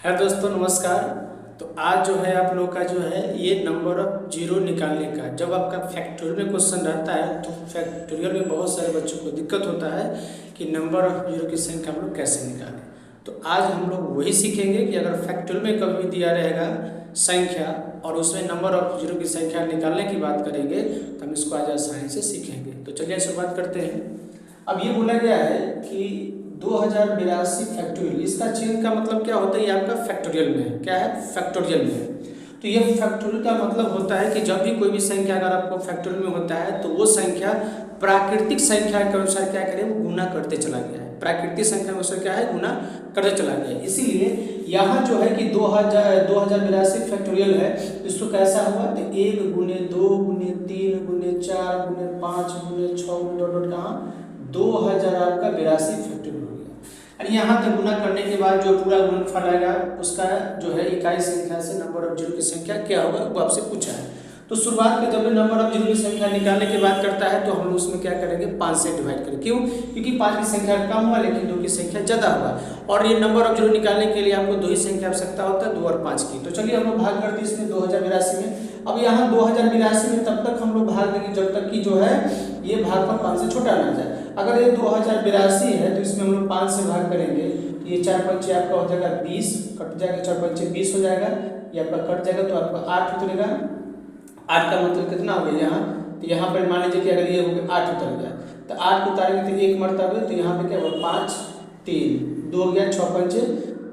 है दोस्तों, नमस्कार। तो आज जो है आप लोग का जो है ये नंबर ऑफ जीरो निकालने का, जब आपका फैक्टोरियल में क्वेश्चन रहता है तो फैक्टोरियल में बहुत सारे बच्चों को दिक्कत होता है कि नंबर ऑफ जीरो की संख्या हम लोग कैसे निकालें। तो आज हम लोग वही सीखेंगे कि अगर फैक्टोरियल में कभी भी दिया रहेगा संख्या और उसमें नंबर ऑफ जीरो की संख्या निकालने की बात करेंगे तो हम इसको आज आसानी से सीखेंगे। तो चलिए शुरुआत करते हैं। अब ये बोला गया है कि 2082 फैक्टोरियल, इसका चिन्ह का मतलब क्या होता है? ये आपका फैक्टोरियल में है। क्या है? फैक्टोरियल में है। तो ये फैक्टोरियल का मतलब होता है कि जब भी कोई भी संख्या अगर आपको फैक्टोरियल में होता है तो वो संख्या प्राकृतिक संख्या के अनुसार क्या करें, वो गुना करते चला गया है। प्राकृतिक संख्या के अनुसार क्या है, गुना करते चला गया है। इसीलिए यहाँ जो है कि 2082 फैक्टोरियल है, इसको कैसा हुआ तो 1 गुने 2 गुने 3 गुने 4 गुने 5 गुने 6 गुने डॉट कहाँ 2000 आपका 82 फैक्टोरियल हो गया। और यहाँ तक गुना करने के बाद जो पूरा गुणनफल आएगा उसका जो है इकाई संख्या से नंबर ऑफ जीरो की संख्या क्या होगा वो आपसे पूछा है। तो शुरुआत में जब नंबर ऑफ जीरो की संख्या निकालने की बात करता है तो हम उसमें क्या करेंगे, 5 से डिवाइड करें। क्यों? क्योंकि 5 की संख्या कम हुआ लेकिन 2 की संख्या ज़्यादा हुआ, और ये नंबर ऑफ जीरो निकालने के लिए आपको 2 ही संख्या आवश्यकता होता है, 2 और 5 की। तो चलिए हम लोग भाग करते हैं इसमें 2082 में। अब यहाँ 2082 में तब तक हम लोग भाग देंगे जब तक कि जो है ये भागफल 5 से छोटा ना जाए। अगर ये 2082 है तो इसमें हम लोग 5 से भाग करेंगे तो ये 4 पंचे आपका हो जाएगा 20, कट जाएगा 4 पंचे 20 हो जाएगा, ये आपका कट जाएगा तो आपका 8 उतरेगा। 8 का मतलब कितना हो गया यहाँ, तो यहाँ पर मान लीजिए कि अगर ये हो गया 8 उतर गया तो 8 उतारेंगे तो 1 मरतबा, तो यहाँ पे क्या होगा 5 3 2 हो गया, 6 पंचे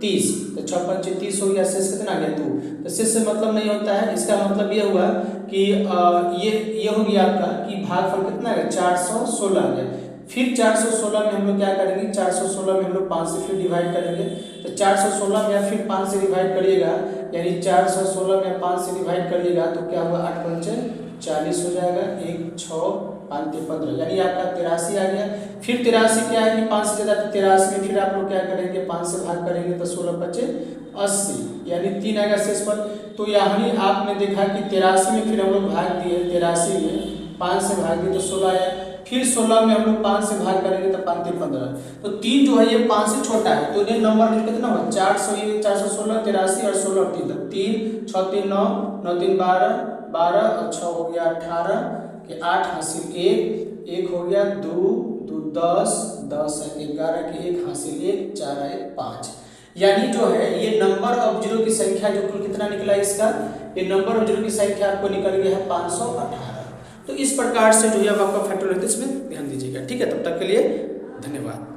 30, तो 6 पंचे 30 हो गया, शेष कितना गया 2। तो शेष से मतलब नहीं होता है, इसका मतलब ये हुआ कि ये हो गया आपका कि भागफल कितना है 416 गया। फिर 416 में हम लोग क्या करेंगे, 416 में हम लोग 5 से फिर डिवाइड करेंगे। तो 416 में फिर 5 से डिवाइड करिएगा, यानी 416 में 5 से डिवाइड करिएगा तो क्या हुआ 8 पंचे 40 हो जाएगा, 1 6 5 15, यानी आपका 83 आ गया। फिर 83 क्या है कि 5 से ज़्यादा, तो 83 में फिर आप लोग क्या करेंगे 5 से भाग करेंगे तो 16 पंचे 80, यानी 3 आएगा शेष पर। तो यहाँ आपने देखा कि 83 में फिर हम लोग भाग दिए, 83 में 5 से भाग दिए तो 16 आया। फिर 16 में हम लोग 5 से भाग करेंगे तो 5 3 15, तो 3 जो है ये 5 से छोटा है, तो ये नंबर कितना हुआ 416 83 और 16 और 3 3 6 3 9 9 3 12 12 और 6 हो गया 18 के 8 हासिल 1 1 हो गया 2 2 10 10 11 के 1 हासिल 1 4 1 5, यानी जो है ये नंबर ऑफ जीरो की संख्या जो कुल कितना निकला इसका, ये नंबर ऑफ जीरो की संख्या आपको निकल गया है 518। तो इस प्रकार से जो है आपका फैक्टोरियल इसमें ध्यान दीजिएगा। ठीक है, तब तक के लिए धन्यवाद।